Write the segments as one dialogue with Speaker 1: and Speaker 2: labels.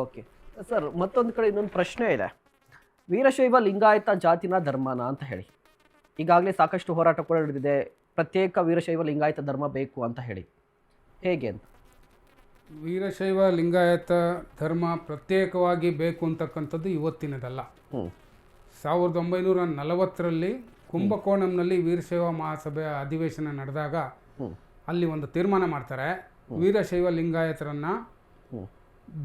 Speaker 1: Okay sir, ಮತ್ತೊಂದು ಕಡೆ ಇನ್ನೊಂದು ಪ್ರಶ್ನೆ ಇದೆ. ವೀರಶೈವ ಲಿಂಗಾಯತ ಜಾತಿನ ಧರ್ಮನ ಅಂತ ಹೇಳಿ ಈಗಾಗಲೇ ಸಾಕಷ್ಟು ಹೋರಾಟ ಕೂಡ ನಡೆದಿದೆ. ಪ್ರತ್ಯೇಕ ವೀರಶೈವ ಲಿಂಗಾಯತ ಧರ್ಮ ಬೇಕು ಅಂತ ಹೇಳಿ, ಹೇಗೆ ಅಂತ?
Speaker 2: ವೀರಶೈವ ಲಿಂಗಾಯತ ಧರ್ಮ ಪ್ರತ್ಯೇಕವಾಗಿ ಬೇಕು ಅಂತಕ್ಕಂಥದ್ದು ಇವತ್ತಿನದಲ್ಲ. 1940ರಲ್ಲಿ ಕುಂಭಕೋಣಂನಲ್ಲಿ ವೀರಶೈವ ಮಹಾಸಭೆಯ ಅಧಿವೇಶನ ನಡೆದಾಗ ಅಲ್ಲಿ ಒಂದು ತೀರ್ಮಾನ ಮಾಡ್ತಾರೆ, ವೀರಶೈವ ಲಿಂಗಾಯತರನ್ನು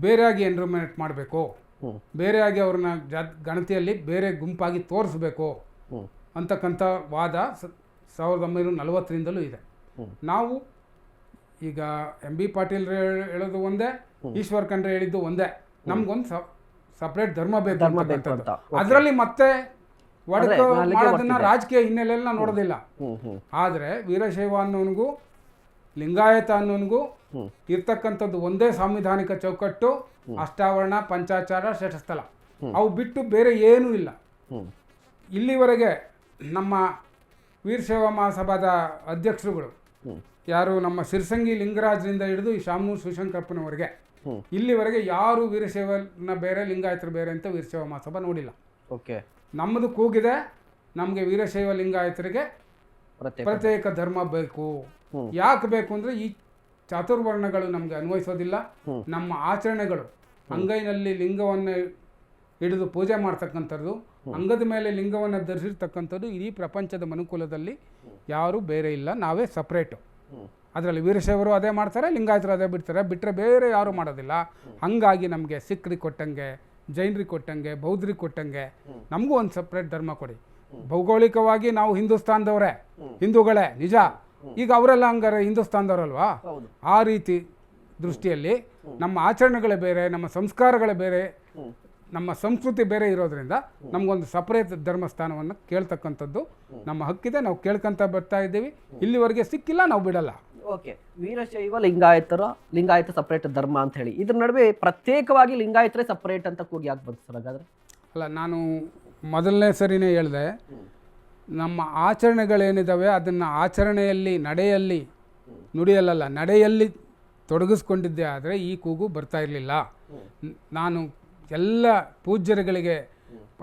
Speaker 2: ಬೇರೆಯಾಗಿ ಎನ್ರೋಲ್ಮೆಂಟ್ ಮಾಡಬೇಕು, ಬೇರೆಯಾಗಿ ಅವ್ರನ್ನ ಗಣತಿಯಲ್ಲಿ ಬೇರೆ ಗುಂಪಾಗಿ ತೋರಿಸ್ಬೇಕು ಅಂತಕ್ಕಂಥ ವಾದ 1940ರಿಂದಲೂ ಇದೆ. ನಾವು ಈಗ ಎಂ ಬಿ ಪಾಟೀಲ್ ಹೇಳೋದು ಒಂದೇ, ಈಶ್ವರ್ ಖಂಡ್ರೆ ಹೇಳಿದ್ದು ಒಂದೇ, ನಮ್ಗೊಂದು ಸಪ್ರೇಟ್ ಧರ್ಮ ಬೇಕು ಅಂತ. ಅದರಲ್ಲಿ ಮತ್ತೆ ಮಾಡೋದನ್ನ ರಾಜಕೀಯ ಹಿನ್ನೆಲೆಯಲ್ಲಿ ನಾವು ನೋಡೋದಿಲ್ಲ. ಆದರೆ ವೀರಶೈವ ಅನ್ನೋನಿಗೂ ಲಿಂಗಾಯತ ಅನ್ನೋನಿಗೂ ಇರ್ತಕ್ಕಂಥದ್ದು ಒಂದೇ ಸಾಂವಿಧಾನಿಕ ಚೌಕಟ್ಟು, ಅಷ್ಟಾವರಣ, ಪಂಚಾಚಾರ, ಷಟಸ್ಥಲ. ಅವು ಬಿಟ್ಟು ಬೇರೆ ಏನೂ ಇಲ್ಲ. ಇಲ್ಲಿವರೆಗೆ ನಮ್ಮ ವೀರಶೈವ ಮಹಾಸಭಾದ ಅಧ್ಯಕ್ಷರುಗಳು ಯಾರು ನಮ್ಮ ಶಿರಸಂಗಿ ಲಿಂಗರಾಜರಿಂದ ಹಿಡಿದು ಈ ಶಾಮನೂರು ಶಿವಶಂಕರಪ್ಪನವರೆಗೆ ಇಲ್ಲಿವರೆಗೆ ಯಾರು ವೀರಶೈವನ ಬೇರೆ ಲಿಂಗಾಯತರು ಬೇರೆ ಅಂತ ವೀರಶೈವ ಮಹಾಸಭಾ ನೋಡಿಲ್ಲ.
Speaker 1: ಓಕೆ,
Speaker 2: ನಮ್ಮದು ಕೂಗಿದೆ, ನಮಗೆ ವೀರಶೈವ ಲಿಂಗಾಯತರಿಗೆ ಪ್ರತ್ಯೇಕ ಧರ್ಮ ಬೇಕು. ಯಾಕೆ ಬೇಕು ಅಂದರೆ ಈ ಚಾತುರ್ವರ್ಣಗಳು ನಮಗೆ ಅನ್ವಯಿಸೋದಿಲ್ಲ. ನಮ್ಮ ಆಚರಣೆಗಳು ಅಂಗೈನಲ್ಲಿ ಲಿಂಗವನ್ನು ಹಿಡಿದು ಪೂಜೆ ಮಾಡ್ತಕ್ಕಂಥದ್ದು, ಅಂಗದ ಮೇಲೆ ಲಿಂಗವನ್ನು ಧರಿಸಿರ್ತಕ್ಕಂಥದ್ದು ಇಡೀ ಪ್ರಪಂಚದ ಮನುಕುಲದಲ್ಲಿ ಯಾರೂ ಬೇರೆ ಇಲ್ಲ, ನಾವೇ ಸಪ್ರೇಟು. ಅದರಲ್ಲಿ ವೀರಶೈವರು ಅದೇ ಮಾಡ್ತಾರೆ, ಲಿಂಗಾಯತರು ಅದೇ ಬಿಟ್ಟರೆ ಬೇರೆ ಯಾರೂ ಮಾಡೋದಿಲ್ಲ. ಹಾಗಾಗಿ ನಮಗೆ ಸಿಖ್ರಿಗೆ ಕೊಟ್ಟಂಗೆ, ಜೈನರಿಗೆ ಕೊಟ್ಟಂಗೆ, ಬೌದ್ಧರಿಗೆ ಕೊಟ್ಟಂಗೆ ನಮಗೂ ಒಂದು ಸಪ್ರೇಟ್ ಧರ್ಮ ಕೊಡಿ. ಭೌಗೋಳಿಕವಾಗಿ ನಾವು ಹಿಂದೂಸ್ತಾನದವರೇ, ಹಿಂದೂಗಳೇ ನಿಜ. ಈಗ ಅವರೆಲ್ಲ ಹಂಗಾರೆ ಹಿಂದೂಸ್ತಾನದವರಲ್ವಾ? ಆ ರೀತಿ ದೃಷ್ಟಿಯಲ್ಲಿ ನಮ್ಮ ಆಚರಣೆಗಳೇ ಬೇರೆ, ನಮ್ಮ ಸಂಸ್ಕಾರಗಳೇ ಬೇರೆ, ನಮ್ಮ ಸಂಸ್ಕೃತಿ ಬೇರೆ ಇರೋದ್ರಿಂದ ನಮಗೊಂದು ಸಪ್ರೇಟ್ ಧರ್ಮಸ್ಥಾನವನ್ನು ಕೇಳ್ತಕ್ಕಂಥದ್ದು ನಮ್ಮ ಹಕ್ಕಿದೆ. ನಾವು ಕೇಳ್ಕೊಂತ ಬರ್ತಾ ಇದ್ದೀವಿ, ಇಲ್ಲಿವರೆಗೆ ಸಿಕ್ಕಿಲ್ಲ, ನಾವು ಬಿಡಲ್ಲ.
Speaker 1: ಓಕೆ, ವೀರಶೈವ ಲಿಂಗಾಯತ ಸಪ್ರೇಟ್ ಧರ್ಮ ಅಂತ ಹೇಳಿ, ಇದ್ರ ನಡುವೆ ಪ್ರತ್ಯೇಕವಾಗಿ ಲಿಂಗಾಯತರೇ ಸಪ್ರೇಟ್ ಅಂತ ಕೂಗಿ ಯಾಕೆ ಬಂತು ಸರ್ ಹಾಗಾದ್ರೆ?
Speaker 2: ಅಲ್ಲ, ನಾನು ಮೊದಲನೇ ಸರಿನೇ ಹೇಳಿದೆ, ನಮ್ಮ ಆಚರಣೆಗಳೇನಿದ್ದಾವೆ ಅದನ್ನು ಆಚರಣೆಯಲ್ಲಿ, ನುಡಿಯಲ್ಲ ನಡೆಯಲ್ಲಿ ತೊಡಗಿಸ್ಕೊಂಡಿದ್ದೆ ಆದರೆ ಈ ಕೂಗು ಬರ್ತಾ ಇರಲಿಲ್ಲ. ನಾನು ಎಲ್ಲ ಪೂಜ್ಯರುಗಳಿಗೆ,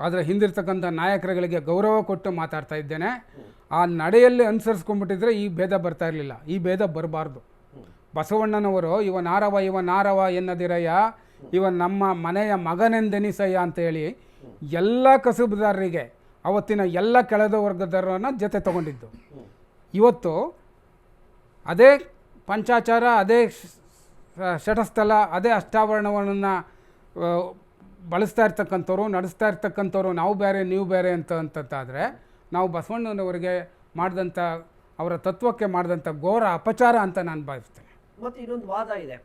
Speaker 2: ಅದರ ಹಿಂದಿರ್ತಕ್ಕಂಥ ನಾಯಕರುಗಳಿಗೆ ಗೌರವ ಕೊಟ್ಟು ಮಾತಾಡ್ತಾ ಇದ್ದೇನೆ. ಆ ನಡೆಯಲ್ಲಿ ಅನುಸರಿಸ್ಕೊಂಡ್ಬಿಟ್ಟಿದ್ರೆ ಈ ಭೇದ ಬರ್ತಾ ಇರಲಿಲ್ಲ, ಈ ಭೇದ ಬರಬಾರ್ದು. ಬಸವಣ್ಣನವರು ಇವ ನಾರವ ಎನ್ನದಿರಯ್ಯ, ಇವ ನಮ್ಮ ಮನೆಯ ಮಗನೆಂದೆನಿಸಯ್ಯ ಅಂತೇಳಿ ಎಲ್ಲ ಕಸುಬುದಾರರಿಗೆ, ಅವತ್ತಿನ ಎಲ್ಲ ಕೆಳದ ವರ್ಗದವರನ್ನ ಜೊತೆ ತಗೊಂಡಿದ್ದು. ಇವತ್ತು ಅದೇ ಪಂಚಾಚಾರ, ಅದೇ ಷಟಸ್ಥಲ, ಅದೇ ಅಷ್ಟಾವರಣವನ್ನು ಬಳಸ್ತಾ ಇರ್ತಕ್ಕಂಥವ್ರು, ನಡೆಸ್ತಾ ಇರ್ತಕ್ಕಂಥವ್ರು ನಾವು ಬೇರೆ ನೀವು ಬೇರೆ ಅಂತಂತಾದರೆ ನಾವು ಬಸವಣ್ಣನವರಿಗೆ ಮಾಡಿದಂಥ, ಅವರ ತತ್ವಕ್ಕೆ ಮಾಡಿದಂಥ ಘೋರ ಅಪಚಾರ ಅಂತ ನಾನು ಭಾವಿಸ್ತೇನೆ.
Speaker 1: ಮತ್ತು ಇನ್ನೊಂದು ವಾದ ಇದೆ,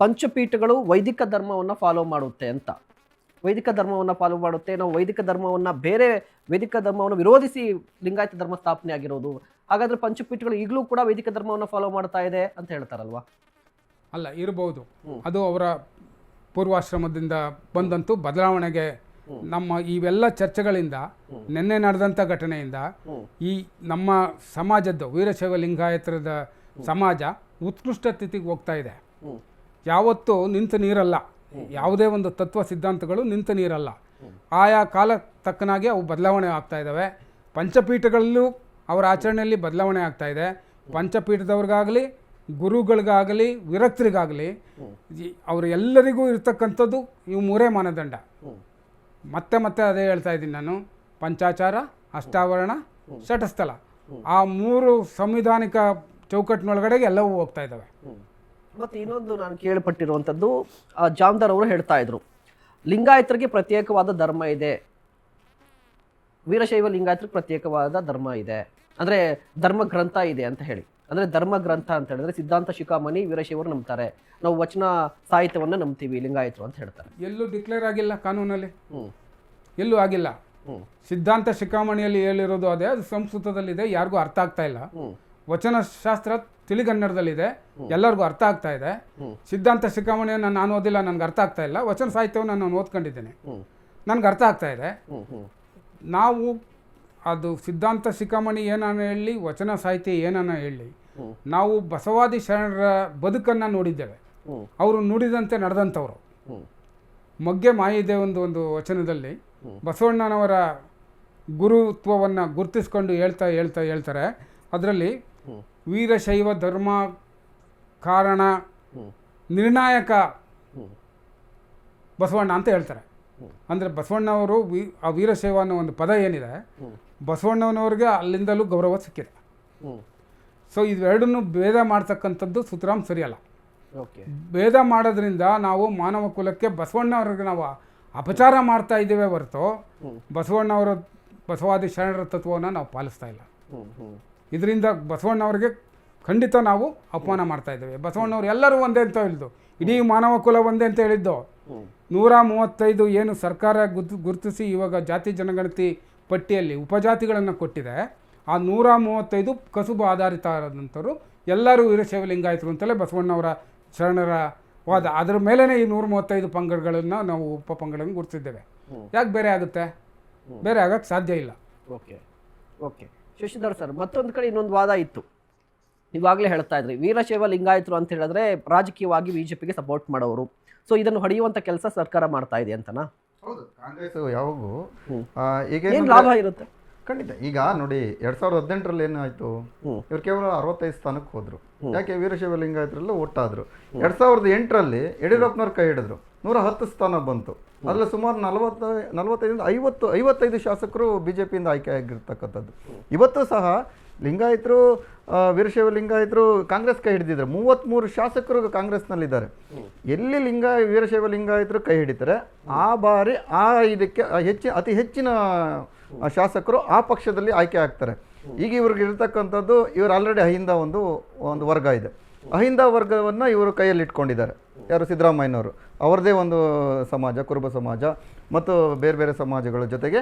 Speaker 1: ಪಂಚಪೀಠಗಳು ವೈದಿಕ ಧರ್ಮವನ್ನು ಫಾಲೋ ಮಾಡುತ್ತೆ ಅಂತ. ವೈದಿಕ ಧರ್ಮವನ್ನು ಫಾಲೋ ಮಾಡುತ್ತೆ, ನಾವು ವೈದಿಕ ಧರ್ಮವನ್ನು ವಿರೋಧಿಸಿ ಲಿಂಗಾಯತ ಧರ್ಮ ಸ್ಥಾಪನೆ ಆಗಿರೋದು. ಹಾಗಾದ್ರೆ ಪಂಚಪೀಠಗಳು ಈಗಲೂ ಕೂಡ ವೈದಿಕ ಧರ್ಮವನ್ನು ಫಾಲೋ ಮಾಡ್ತಾ ಇದೆ ಅಂತ ಹೇಳ್ತಾರಲ್ವಾ?
Speaker 2: ಅಲ್ಲ, ಇರ್ಬೋದು. ಅದು ಅವರ ಪೂರ್ವಾಶ್ರಮದಿಂದ ಬಂದಂತೂ ಬದಲಾವಣೆಗೆ ನಮ್ಮ ಇವೆಲ್ಲ ಚರ್ಚೆಗಳಿಂದ, ನಿನ್ನೆ ನಡೆದಂಥ ಘಟನೆಯಿಂದ ಈ ನಮ್ಮ ಸಮಾಜದ್ದು ವೀರಶೈವ ಲಿಂಗಾಯತರದ ಸಮಾಜ ಉತ್ಕೃಷ್ಟ ಸ್ಥಿತಿಗೆ ಹೋಗ್ತಾ ಇದೆ. ಯಾವತ್ತೂ ನಿಂತ ನೀರಲ್ಲ, ಯಾವುದೇ ಒಂದು ತತ್ವ ಸಿದ್ಧಾಂತಗಳು ನಿಂತ ನೀರಲ್ಲ. ಆಯಾ ಕಾಲ ತಕ್ಕನಾಗಿ ಅವು ಬದಲಾವಣೆ ಆಗ್ತಾ ಇದ್ದಾವೆ. ಪಂಚಪೀಠಗಳಲ್ಲೂ ಅವರ ಆಚರಣೆಯಲ್ಲಿ ಬದಲಾವಣೆ ಆಗ್ತಾ ಇದೆ. ಪಂಚಪೀಠದವ್ರಿಗಾಗಲಿ, ಗುರುಗಳಿಗಾಗಲಿ, ವಿರಕ್ತರಿಗಾಗಲಿ, ಅವರು ಎಲ್ಲರಿಗೂ ಇರ್ತಕ್ಕಂಥದ್ದು ಇವು ಮೂರೇ ಮಾನದಂಡ. ಮತ್ತೆ ಅದೇ ಹೇಳ್ತಾ ಇದ್ದೀನಿ ನಾನು, ಪಂಚಾಚಾರ, ಅಷ್ಟಾವರಣ, ಷಟಸ್ಥಲ, ಆ ಮೂರು ಸಂವಿಧಾನಿಕ ಚೌಕಟ್ಟಿನೊಳಗಡೆಗೆ ಎಲ್ಲವೂ ಹೋಗ್ತಾ ಇದ್ದಾವೆ.
Speaker 1: ಮತ್ತು ಇನ್ನೊಂದು ನಾನು ಕೇಳ್ಪಟ್ಟಿರುವಂಥದ್ದು, ಜಾಮದಾರ್ ಅವರು ಹೇಳ್ತಾ ಇದ್ರು, ಲಿಂಗಾಯತರಿಗೆ ಪ್ರತ್ಯೇಕವಾದ ಧರ್ಮ ಇದೆ, ವೀರಶೈವ ಲಿಂಗಾಯತರಿಗೆ ಪ್ರತ್ಯೇಕವಾದ ಧರ್ಮ ಇದೆ, ಅಂದರೆ ಧರ್ಮ ಗ್ರಂಥ ಇದೆ ಅಂತ ಹೇಳಿ. ಅಂದರೆ ಧರ್ಮ ಗ್ರಂಥ ಅಂತ ಹೇಳಿದ್ರೆ ಸಿದ್ಧಾಂತ ಶಿಖಾಮಣಿ ವೀರಶೈವರು ನಂಬ್ತಾರೆ, ನಾವು ವಚನ ಸಾಹಿತ್ಯವನ್ನು ನಂಬ್ತೀವಿ ಲಿಂಗಾಯತರು ಅಂತ ಹೇಳ್ತಾರೆ.
Speaker 2: ಎಲ್ಲೂ ಡಿಕ್ಲೇರ್ ಆಗಿಲ್ಲ ಕಾನೂನಲ್ಲಿ, ಎಲ್ಲೂ ಆಗಿಲ್ಲ. ಸಿದ್ಧಾಂತ ಶಿಖಾಮಣಿಯಲ್ಲಿ ಹೇಳಿರೋದು ಅದೇ, ಅದು ಸಂಸ್ಕೃತದಲ್ಲಿದೆ, ಯಾರಿಗೂ ಅರ್ಥ ಆಗ್ತಾ ಇಲ್ಲ. ವಚನ ಶಾಸ್ತ್ರ ತಿಳಿಗನ್ನಡದಲ್ಲಿದೆ, ಎಲ್ಲರಿಗೂ ಅರ್ಥ ಆಗ್ತಾ ಇದೆ. ಸಿದ್ಧಾಂತ ಶಿಖಾಮಣಿಯನ್ನು ನಾನು ಓದಿಲ್ಲ, ನನಗೆ ಅರ್ಥ ಆಗ್ತಾ ಇಲ್ಲ. ವಚನ ಸಾಹಿತ್ಯವನ್ನು ನಾನು ಓದ್ಕೊಂಡಿದ್ದೇನೆ, ನನಗೆ ಅರ್ಥ ಆಗ್ತಾ ಇದೆ. ನಾವು ಅದು ಸಿದ್ಧಾಂತ ಶಿಖಾಮಣಿ ಏನಾನ ಹೇಳಿ, ವಚನ ಸಾಹಿತ್ಯ ಏನಾನ ಹೇಳಿ, ನಾವು ಬಸವಾದಿ ಶರಣರ ಬದುಕನ್ನು ನೋಡಿದ್ದೇವೆ. ಅವರು ನುಡಿದಂತೆ ನಡೆದಂಥವ್ರು. ಮೊಗ್ಗೆ ಮಾಯಿದೆ ಒಂದು ವಚನದಲ್ಲಿ ಬಸವಣ್ಣನವರ ಗುರುತ್ವವನ್ನು ಗುರುತಿಸ್ಕೊಂಡು ಹೇಳ್ತಾರೆ. ಅದರಲ್ಲಿ ವೀರಶೈವ ಧರ್ಮ ಕಾರಣ ನಿರ್ಣಾಯಕ ಬಸವಣ್ಣ ಅಂತ ಹೇಳ್ತಾರೆ. ಅಂದರೆ ಬಸವಣ್ಣವರು ಆ ವೀರಶೈವ ಅನ್ನೋ ಒಂದು ಪದ ಏನಿದೆ, ಬಸವಣ್ಣನವ್ರಿಗೆ ಅಲ್ಲಿಂದಲೂ ಗೌರವ ಸಿಕ್ಕಿದೆ. ಸೊ ಇವೆರಡನ್ನು ಭೇದ ಮಾಡ್ತಕ್ಕಂಥದ್ದು ಸುತರಾಮ್ ಸರಿಯಲ್ಲ. ಭೇದ ಮಾಡೋದ್ರಿಂದ ನಾವು ಮಾನವ ಕುಲಕ್ಕೆ ಬಸವಣ್ಣವ್ರಿಗೆ ನಾವು ಅಪಚಾರ ಮಾಡ್ತಾ ಇದ್ದೇವೆ ಹೊರತು ಬಸವಣ್ಣವರ ಬಸವಾದಿ ಶರಣರ ತತ್ವವನ್ನು ನಾವು ಪಾಲಿಸ್ತಾ ಇಲ್ಲ. ಇದರಿಂದ ಬಸವಣ್ಣವ್ರಿಗೆ ಖಂಡಿತ ನಾವು ಅಪಮಾನ ಮಾಡ್ತಾ ಇದ್ದೇವೆ. ಬಸವಣ್ಣವ್ರು ಎಲ್ಲರೂ ಒಂದೇ ಅಂತ ಹೇಳಿದ್ದು, ಇಡೀ ಮಾನವ ಕುಲ ಒಂದೇ ಅಂತ ಹೇಳಿದ್ದು. 135 ಏನು ಸರ್ಕಾರ ಗುರುತಿಸಿ ಇವಾಗ ಜಾತಿ ಜನಗಣತಿ ಪಟ್ಟಿಯಲ್ಲಿ ಉಪಜಾತಿಗಳನ್ನು ಕೊಟ್ಟಿದೆ, ಆ 135 ಕಸುಬು ಆಧಾರಿತ ಆದಂಥವ್ರು ಎಲ್ಲರೂ ವೀರಶೈವ ಲಿಂಗಾಯತರು ಅಂತಲೇ ಬಸವಣ್ಣವರ ಶರಣರ ವಾದ. ಅದರ ಮೇಲೇ ಈ 135 ಪಂಗಡಗಳನ್ನು ನಾವು ಉಪಪಂಗಡಗಳನ್ನು ಗುರುತಿಸಿದ್ದೇವೆ. ಯಾಕೆ ಬೇರೆ ಆಗುತ್ತೆ? ಬೇರೆ ಆಗಕ್ಕೆ ಸಾಧ್ಯ ಇಲ್ಲ.
Speaker 1: ಓಕೆ ಶಶಿಧರ್ ಸರ್, ಮತ್ತೊಂದು ಕಡೆ ಇನ್ನೊಂದು ವಾದ ಇತ್ತು. ಇವಾಗಲೇ ಹೇಳ್ತಾ ಇದ್ರಿ ವೀರಶೈವ ಲಿಂಗಾಯತರು ಅಂತ ಹೇಳಿದ್ರೆ ರಾಜಕೀಯವಾಗಿ ಬಿಜೆಪಿಗೆ ಸಪೋರ್ಟ್ ಮಾಡೋರು. ಸೊ ಇದನ್ನು ಹೊಡೆಯುವಂತ ಕೆಲಸ ಸರ್ಕಾರ ಮಾಡ್ತಾ ಇದೆ ಅಂತನಾ?
Speaker 3: ಹೌದು, ಕಾಂಗ್ರೆಸ್ ಯಾವಾಗೂ ಈಗ
Speaker 1: ಲಾಭ ಇರುತ್ತೆ
Speaker 3: ಖಂಡಿತ. ಈಗ ನೋಡಿ 2018ರಲ್ಲಿ ಏನಾಯ್ತು, ಇವ್ರು ಕೇವಲ 65 ಸ್ಥಾನಕ್ಕೆ ಹೋದ್ರು. ಯಾಕೆ? ವೀರಶೈವ ಲಿಂಗಾಯತರೆಲ್ಲ ಒಟ್ಟಾದ್ರು. 2008ರಲ್ಲಿ ಯಡಿಯೂರಪ್ಪನವ್ರು ಕೈ ಹಿಡಿದ್ರು, 110 ಸ್ಥಾನ ಬಂತು. ಅದ್ರಲ್ಲಿ ಸುಮಾರು 55 ಶಾಸಕರು ಬಿಜೆಪಿಯಿಂದ ಆಯ್ಕೆ ಆಗಿರ್ತಕ್ಕಂಥದ್ದು. ಇವತ್ತು ಸಹ ಲಿಂಗಾಯತರು, ವೀರಶೈವ ಲಿಂಗಾಯತರು ಕಾಂಗ್ರೆಸ್ ಕೈ ಹಿಡಿದಿದ್ದಾರೆ. 33 ಶಾಸಕರು ಕಾಂಗ್ರೆಸ್ನಲ್ಲಿದ್ದಾರೆ. ಎಲ್ಲಿ ವೀರಶೈವ ಲಿಂಗಾಯತರು ಕೈ ಹಿಡಿತಾರೆ ಆ ಬಾರಿ ಇದಕ್ಕೆ ಅತಿ ಹೆಚ್ಚಿನ ಶಾಸಕರು ಆ ಪಕ್ಷದಲ್ಲಿ ಆಯ್ಕೆ ಆಗ್ತಾರೆ. ಈಗ ಇವ್ರಿಗೆ ಇರ್ತಕ್ಕಂಥದ್ದು, ಇವರು ಆಲ್ರೆಡಿ ಅಹಿಂದ ಒಂದು ವರ್ಗ ಇದೆ. ಅಹಿಂದ ವರ್ಗವನ್ನು ಇವರು ಕೈಯಲ್ಲಿ ಇಟ್ಕೊಂಡಿದ್ದಾರೆ. ಯಾರು? ಸಿದ್ದರಾಮಯ್ಯನವರು. ಅವರದೇ ಒಂದು ಸಮಾಜ, ಕುರುಬ ಸಮಾಜ ಮತ್ತು ಬೇರೆ ಬೇರೆ ಸಮಾಜಗಳ ಜೊತೆಗೆ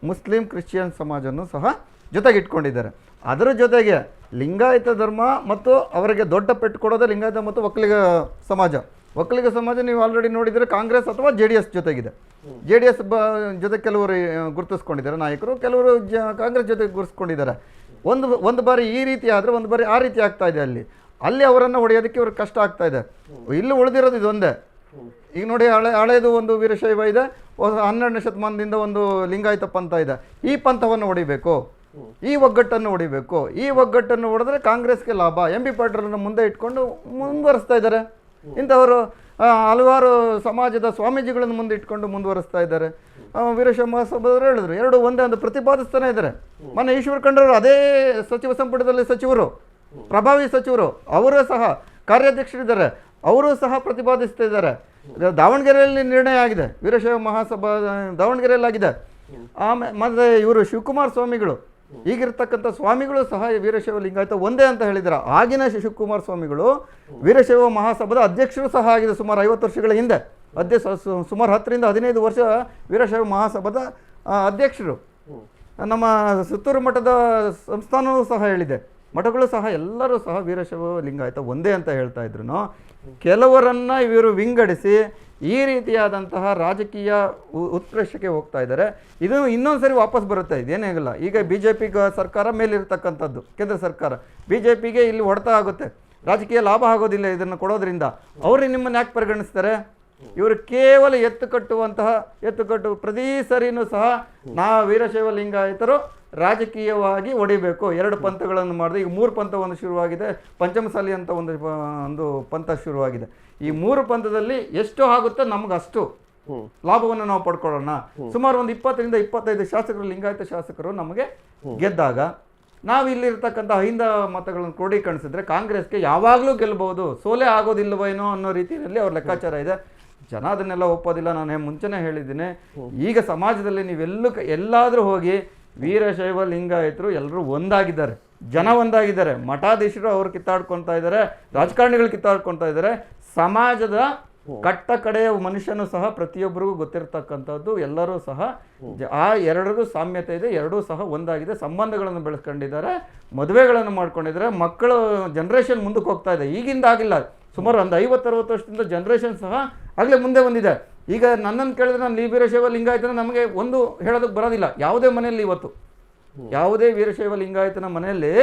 Speaker 3: ಮುಸ್ಲಿಂ ಕ್ರಿಶ್ಚಿಯನ್ ಸಮಾಜವನ್ನು ಸಹ ಜೊತೆಗೆ ಇಟ್ಕೊಂಡಿದ್ದಾರೆ. ಅದರ ಜೊತೆಗೆ ಲಿಂಗಾಯತ ಧರ್ಮ ಮತ್ತು ಅವರಿಗೆ ದೊಡ್ಡ ಪೆಟ್ಟು ಕೊಡೋದೇ ಲಿಂಗಾಯತ ಮತ್ತು ಒಕ್ಕಲಿಗ ಸಮಾಜ. ಒಕ್ಕಲಿಗ ಸಮಾಜ ನೀವು ಆಲ್ರೆಡಿ ನೋಡಿದರೆ ಕಾಂಗ್ರೆಸ್ ಅಥವಾ JDS ಜೊತೆಗಿದೆ. JDS ಜೊತೆ ಕೆಲವರು ಗುರುತಿಸ್ಕೊಂಡಿದ್ದಾರೆ ನಾಯಕರು, ಕೆಲವರು ಕಾಂಗ್ರೆಸ್ ಜೊತೆಗೆ ಗುರುತಿಸ್ಕೊಂಡಿದ್ದಾರೆ. ಒಂದು ಬಾರಿ ಈ ರೀತಿ ಆದರೆ ಒಂದು ಬಾರಿ ಆ ರೀತಿ ಆಗ್ತಾ ಇದೆ. ಅಲ್ಲಿ ಅವರನ್ನು ಹೊಡೆಯೋದಕ್ಕೆ ಇವ್ರಿಗೆ ಕಷ್ಟ ಆಗ್ತಾ ಇದೆ. ಇಲ್ಲಿ ಉಳಿದಿರೋದು ಇದೊಂದೇ. ಈಗ ನೋಡಿ, ಹಳೆಯದು ಒಂದು ವೀರಶೈವ ಇದೆ, 12ನೇ ಶತಮಾನದಿಂದ ಒಂದು ಲಿಂಗಾಯತ ಪಂಥ ಇದೆ. ಈ ಪಂಥವನ್ನು ಹೊಡಿಬೇಕು, ಈ ಒಗ್ಗಟ್ಟನ್ನು ಹೊಡಿಬೇಕು. ಈ ಒಗ್ಗಟ್ಟನ್ನು ಹೊಡೆದ್ರೆ ಕಾಂಗ್ರೆಸ್ಗೆ ಲಾಭ. MB ಪಾಟೀಲರನ್ನು ಮುಂದೆ ಇಟ್ಕೊಂಡು ಮುಂದುವರಿಸ್ತಾ ಇದ್ದಾರೆ. ಇಂಥವರು ಹಲವಾರು ಸಮಾಜದ ಸ್ವಾಮೀಜಿಗಳನ್ನು ಮುಂದೆ ಇಟ್ಕೊಂಡು ಮುಂದುವರಿಸ್ತಾ ಇದ್ದಾರೆ. ವೀರಶೈವ ಮಹಾಸಭಾದವರು ಹೇಳಿದ್ರು, ಎರಡು ಒಂದೇ ಅಂತ ಪ್ರತಿಪಾದಿಸ್ತಾನೆ ಇದ್ದಾರೆ. ಮೊನ್ನೆ ಈಶ್ವರ ಖಂಡ್ರವರು ಅದೇ ಸಚಿವ ಸಂಪುಟದಲ್ಲಿ ಸಚಿವರು, ಪ್ರಭಾವಿ ಸಚಿವರು, ಅವರೂ ಸಹ ಕಾರ್ಯಾಧ್ಯಕ್ಷರಿದ್ದಾರೆ, ಅವರೂ ಸಹ ಪ್ರತಿಪಾದಿಸ್ತಾ ಇದ್ದಾರೆ. ದಾವಣಗೆರೆಯಲ್ಲಿ ನಿರ್ಣಯ ಆಗಿದೆ, ವೀರಶೈವ ಮಹಾಸಭಾ ದಾವಣಗೆರೆಯಲ್ಲಿ ಆಗಿದೆ. ಮತ್ತು ಇವರು ಶಿವಕುಮಾರ ಸ್ವಾಮಿಗಳು, ಈಗಿರ್ತಕ್ಕಂಥ ಸ್ವಾಮಿಗಳು ಸಹ ವೀರಶೈವ ಲಿಂಗಾಯತ ಒಂದೇ ಅಂತ ಹೇಳಿದ್ದಾರೆ. ಆಗಿನ ಶಿವಕುಮಾರ ಸ್ವಾಮಿಗಳು ವೀರಶೈವ ಮಹಾಸಭಾದ ಅಧ್ಯಕ್ಷರು ಸಹ ಆಗಿದೆ ಸುಮಾರು 50 ವರ್ಷಗಳ ಹಿಂದೆ. ಸುಮಾರು 10 ರಿಂದ 15 ವರ್ಷ ವೀರಶೈವ ಮಹಾಸಭಾದ ಅಧ್ಯಕ್ಷರು. ನಮ್ಮ ಸುತ್ತೂರು ಮಠದ ಸಂಸ್ಥಾನವೂ ಸಹ ಹೇಳಿದೆ, ಮಠಗಳು ಸಹ ಎಲ್ಲರೂ ಸಹ ವೀರಶೈವ ಲಿಂಗಾಯತ ಒಂದೇ ಅಂತ ಹೇಳ್ತಾ ಇದ್ರು. ಕೆಲವರನ್ನು ಇವರು ವಿಂಗಡಿಸಿ ಈ ರೀತಿಯಾದಂತಹ ರಾಜಕೀಯ ಉತ್ಕೃಷ್ಟಕ್ಕೆ ಹೋಗ್ತಾ ಇದ್ದಾರೆ. ಇದು ಇನ್ನೊಂದು ಸರಿ ವಾಪಸ್ ಬರುತ್ತೆ, ಇದೇನಾಗಲ್ಲ. ಈಗ BJP ಸರ್ಕಾರ ಮೇಲಿರ್ತಕ್ಕಂಥದ್ದು ಕೇಂದ್ರ ಸರ್ಕಾರ, BJPಗೆ ಇಲ್ಲಿ ಹೊಡೆತ ಆಗುತ್ತೆ, ರಾಜಕೀಯ ಲಾಭ ಆಗೋದಿಲ್ಲ ಇದನ್ನು ಕೊಡೋದ್ರಿಂದ. ಅವರು ನಿಮ್ಮನ್ನು ಯಾಕೆ ಪರಿಗಣಿಸ್ತಾರೆ? ಇವರು ಕೇವಲ ಎತ್ತುಕಟ್ಟು ಪ್ರತಿ ಸರಿನೂ ಸಹ ವೀರಶೈವ ಲಿಂಗಾಯತರು ರಾಜಕೀಯವಾಗಿ ಹೊಡಿಬೇಕು, 2 ಪಂಥಗಳನ್ನು ಮಾಡಿದೆ. ಈಗ 3 ಪಂಥ ಒಂದು ಶುರುವಾಗಿದೆ, ಪಂಚಮಸಾಲಿ ಅಂತ ಒಂದು ಪಂಥ ಶುರುವಾಗಿದೆ. ಈ 3 ಪಂಥದಲ್ಲಿ ಎಷ್ಟು ಆಗುತ್ತೋ ನಮ್ಗೆ ಅಷ್ಟು ಲಾಭವನ್ನು ನಾವು ಪಡ್ಕೊಳ್ಳೋಣ. ಸುಮಾರು ಒಂದು 20 ರಿಂದ 25 ಶಾಸಕರು, ಲಿಂಗಾಯತ ಶಾಸಕರು ನಮಗೆ ಗೆದ್ದಾಗ ನಾವು ಇಲ್ಲಿರ್ತಕ್ಕಂಥ ಅಹಿಂದ ಮತಗಳನ್ನು ಕ್ರೋಢೀಕರಿಸಿದ್ರೆ ಕಾಂಗ್ರೆಸ್ಗೆ ಯಾವಾಗಲೂ ಗೆಲ್ಲಬಹುದು, ಸೋಲೆ ಆಗೋದಿಲ್ಲವೇನೋ ಅನ್ನೋ ರೀತಿಯಲ್ಲಿ ಅವ್ರ ಲೆಕ್ಕಾಚಾರ ಇದೆ. ಜನ ಅದನ್ನೆಲ್ಲ ಒಪ್ಪೋದಿಲ್ಲ. ನಾನು ಮುಂಚೆನೇ ಹೇಳಿದ್ದೀನಿ, ಈಗ ಸಮಾಜದಲ್ಲಿ ಎಲ್ಲಾದರೂ ಹೋಗಿ ವೀರಶೈವ ಲಿಂಗಾಯತರು ಎಲ್ಲರೂ ಒಂದಾಗಿದ್ದಾರೆ, ಜನ ಒಂದಾಗಿದ್ದಾರೆ. ಮಠಾಧೀಶರು ಅವರು ಕಿತ್ತಾಡ್ಕೊತಾ ಇದ್ದಾರೆ, ರಾಜಕಾರಣಿಗಳು ಕಿತ್ತಾಡ್ಕೊತಾ ಇದ್ದಾರೆ. ಸಮಾಜದ ಕಟ್ಟ ಕಡೆಯ ಮನುಷ್ಯನು ಸಹ ಪ್ರತಿಯೊಬ್ಬರಿಗೂ ಗೊತ್ತಿರತಕ್ಕಂಥದ್ದು. ಎಲ್ಲರೂ ಸಹ ಆ ಎರಡರಿಗೂ ಸಾಮ್ಯತೆ ಇದೆ, ಎರಡೂ ಸಹ ಒಂದಾಗಿದೆ. ಸಂಬಂಧಗಳನ್ನು ಬೆಳೆಸ್ಕೊಂಡಿದ್ದಾರೆ, ಮದುವೆಗಳನ್ನು ಮಾಡ್ಕೊಂಡಿದ್ದಾರೆ, ಮಕ್ಕಳು ಜನ್ರೇಷನ್ ಮುಂದಕ್ಕೆ ಹೋಗ್ತಾ ಇದೆ. ಈಗಿಂದ ಆಗಿಲ್ಲ, ಸುಮಾರು ಒಂದು 50-60 ವರ್ಷದಿಂದ ಜನ್ರೇಷನ್ ಸಹ ಆಗಲೇ ಮುಂದೆ ಬಂದಿದೆ. ಈಗ ನನ್ನನ್ನು ಕೇಳಿದ್ರೆ ನಾನು ವೀರಶೈವ ಲಿಂಗಾಯತನ ನಮಗೆ ಒಂದು ಹೇಳೋದಕ್ಕೆ ಬರೋದಿಲ್ಲ. ಯಾವುದೇ ಮನೆಯಲ್ಲಿ ಇವತ್ತು ಯಾವುದೇ ವೀರಶೈವ ಲಿಂಗಾಯತನ ಮನೆಯಲ್ಲಿ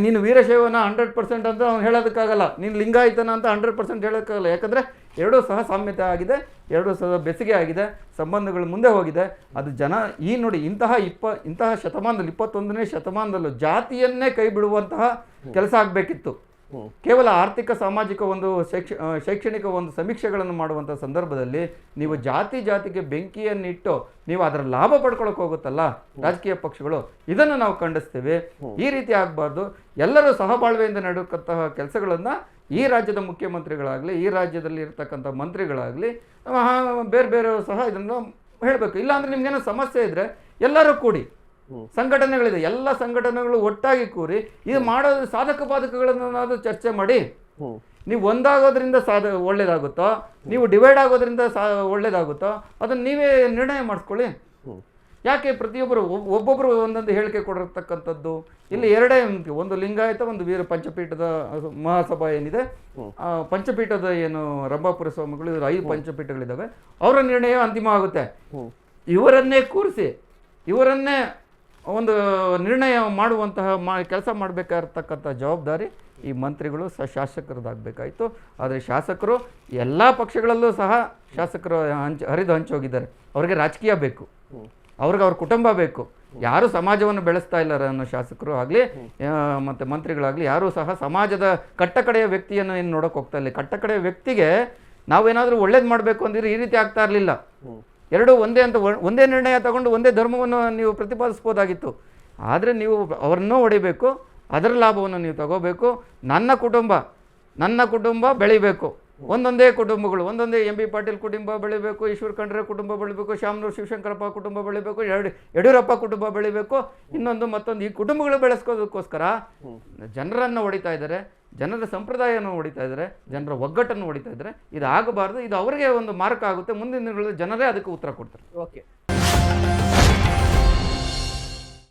Speaker 3: ನೀನು ವೀರಶೈವನ 100% ಅಂತ ಅವ್ನು ಹೇಳೋದಕ್ಕಾಗಲ್ಲ, ನೀನು ಲಿಂಗಾಯತನ ಅಂತ 100% ಹೇಳೋಕ್ಕಾಗಲ್ಲ. ಯಾಕಂದರೆ ಎರಡೂ ಸಹ ಸಾಮ್ಯತೆ ಆಗಿದೆ, ಎರಡೂ ಸಹ ಬೆಸುಗೆ ಆಗಿದೆ, ಸಂಬಂಧಗಳು ಮುಂದೆ ಹೋಗಿದೆ. ಅದು ಜನ ಈ ನೋಡಿ ಇಂತಹ ಶತಮಾನದಲ್ಲಿ 21ನೇ ಶತಮಾನದಲ್ಲೂ ಜಾತಿಯನ್ನೇ ಕೈ ಬಿಡುವಂತಹ ಕೆಲಸ ಆಗಬೇಕಿತ್ತು. ಕೇವಲ ಆರ್ಥಿಕ ಸಾಮಾಜಿಕ ಒಂದು ಶೈಕ್ಷಣಿಕ ಒಂದು ಸಮೀಕ್ಷೆಗಳನ್ನು ಮಾಡುವಂಥ ಸಂದರ್ಭದಲ್ಲಿ ನೀವು ಜಾತಿಗೆ ಬೆಂಕಿಯನ್ನಿಟ್ಟು ನೀವು ಅದರ ಲಾಭ ಪಡ್ಕೊಳಕ್ಕೆ ಹೋಗುತ್ತಲ್ಲ ರಾಜಕೀಯ ಪಕ್ಷಗಳು, ಇದನ್ನು ನಾವು ಖಂಡಿಸ್ತೇವೆ. ಈ ರೀತಿ ಆಗಬಾರ್ದು. ಎಲ್ಲರೂ ಸಹಬಾಳ್ವೆಯಿಂದ ನಡೆಯುವಂತಹ ಕೆಲಸಗಳನ್ನು ಈ ರಾಜ್ಯದ ಮುಖ್ಯಮಂತ್ರಿಗಳಾಗಲಿ, ಈ ರಾಜ್ಯದಲ್ಲಿ ಇರ್ತಕ್ಕಂಥ ಮಂತ್ರಿಗಳಾಗಲಿ, ಬೇರೆ ಸಹ ಇದನ್ನು ಹೇಳಬೇಕು. ಇಲ್ಲಾಂದ್ರೆ ನಿಮ್ಗೇನೋ ಸಮಸ್ಯೆ ಇದ್ರೆ ಎಲ್ಲರೂ ಕೂಡಿ, ಸಂಘಟನೆಗಳಿದೆ, ಎಲ್ಲ ಸಂಘಟನೆಗಳು ಒಟ್ಟಾಗಿ ಕೂರಿ ಇದು ಮಾಡೋದು ಸಾಧಕ ಬಾಧಕಗಳನ್ನು ಚರ್ಚೆ ಮಾಡಿ. ನೀವು ಒಂದಾಗೋದ್ರಿಂದ ಒಳ್ಳೇದಾಗುತ್ತೋ, ನೀವು ಡಿವೈಡ್ ಆಗೋದ್ರಿಂದ ಒಳ್ಳೇದಾಗುತ್ತೋ, ಅದನ್ನು ನೀವೇ ನಿರ್ಣಯ ಮಾಡಿಸ್ಕೊಳ್ಳಿ. ಯಾಕೆ ಪ್ರತಿಯೊಬ್ಬರು ಒಬ್ಬೊಬ್ಬರು ಒಂದೊಂದು ಹೇಳಿಕೆ ಕೊಡಿರ್ತಕ್ಕಂಥದ್ದು? ಇಲ್ಲಿ ಎರಡೇ, ಒಂದು ಲಿಂಗಾಯತ, ಒಂದು ವೀರ ಪಂಚಪೀಠದ ಮಹಾಸಭಾ ಏನಿದೆ, ಪಂಚಪೀಠದ ಏನು ರಂಭಾಪುರ ಸ್ವಾಮಿಗಳು, 5 ಪಂಚಪೀಠಗಳಿದ್ದಾವೆ, ಅವರ ನಿರ್ಣಯ ಅಂತಿಮ ಆಗುತ್ತೆ. ಇವರನ್ನೇ ಕೂರಿಸಿ ಇವರನ್ನೇ ಒಂದು ನಿರ್ಣಯ ಮಾಡುವಂತಹ ಕೆಲಸ ಮಾಡಬೇಕಾಗಿರ್ತಕ್ಕಂಥ ಜವಾಬ್ದಾರಿ ಈ ಮಂತ್ರಿಗಳು ಶಾಸಕರದಾಗಬೇಕಾಯಿತು. ಆದರೆ ಶಾಸಕರು ಎಲ್ಲ ಪಕ್ಷಗಳಲ್ಲೂ ಸಹ ಶಾಸಕರು ಹರಿದು ಹಂಚೋಗಿದ್ದಾರೆ. ಅವ್ರಿಗೆ ರಾಜಕೀಯ ಬೇಕು, ಅವ್ರಿಗೆ ಅವ್ರ ಕುಟುಂಬ ಬೇಕು. ಯಾರು ಸಮಾಜವನ್ನು ಬೆಳೆಸ್ತಾ ಇಲ್ಲ ಅನ್ನೋ ಶಾಸಕರು ಆಗಲಿ ಮತ್ತು ಮಂತ್ರಿಗಳಾಗಲಿ ಯಾರೂ ಸಹ ಸಮಾಜದ ಕಟ್ಟಕಡೆಯ ವ್ಯಕ್ತಿಯನ್ನು ಏನು ನೋಡೋಕೆ ಹೋಗ್ತಾ ಇಲ್ಲ. ಕಟ್ಟಕಡೆಯ ವ್ಯಕ್ತಿಗೆ ನಾವೇನಾದರೂ ಒಳ್ಳೇದು ಮಾಡಬೇಕು ಅಂದಿದ್ರೆ ಈ ರೀತಿ ಆಗ್ತಾ ಇರಲಿಲ್ಲ. ಎರಡೂ ಒಂದೇ ನಿರ್ಣಯ ತಗೊಂಡು ಒಂದೇ ಧರ್ಮವನ್ನು ನೀವು ಪ್ರತಿಪಾದಿಸ್ಬೋದಾಗಿತ್ತು. ಆದರೆ ನೀವು ಅವರನ್ನೂ ಹೊಡಿಬೇಕು, ಅದರ ಲಾಭವನ್ನು ನೀವು ತಗೋಬೇಕು. ನನ್ನ ಕುಟುಂಬ ಬೆಳಿಬೇಕು. ಒಂದೊಂದೇ ಕುಟುಂಬಗಳು, ಒಂದೊಂದೇ MB ಪಾಟೀಲ್ ಕುಟುಂಬ ಬೆಳಿಬೇಕು, ಈಶ್ವರ್ ಖಂಡ್ರೆ ಕುಟುಂಬ ಬೆಳಿಬೇಕು, ಶಾಮನೂರು ಶಿವಶಂಕರಪ್ಪ ಕುಟುಂಬ ಬೆಳಿಬೇಕು, ಯಡಿಯೂರಪ್ಪ ಕುಟುಂಬ ಬೆಳಿಬೇಕು, ಮತ್ತೊಂದು ಈ ಕುಟುಂಬಗಳು ಬೆಳೆಸ್ಕೋದಕ್ಕೋಸ್ಕರ ಜನರನ್ನು ಹೊಡಿತಾ ಇದ್ದಾರೆ, ಜನರ ಸಂಪ್ರದಾಯವನ್ನು ಹೊಡಿತಾ ಇದ್ದಾರೆ, ಜನರ ಒಗ್ಗಟ್ಟನ್ನು ಹೊಡಿತಾ ಇದ್ದಾರೆ. ಇದು ಆಗಬಾರ್ದು. ಇದು ಅವರಿಗೆ ಒಂದು ಮಾರ್ಕ್ ಆಗುತ್ತೆ. ಮುಂದಿನ ದಿನಗಳಲ್ಲಿ ಜನರೇ ಅದಕ್ಕೆ ಉತ್ತರ ಕೊಡ್ತಾರೆ.
Speaker 1: ಓಕೆ.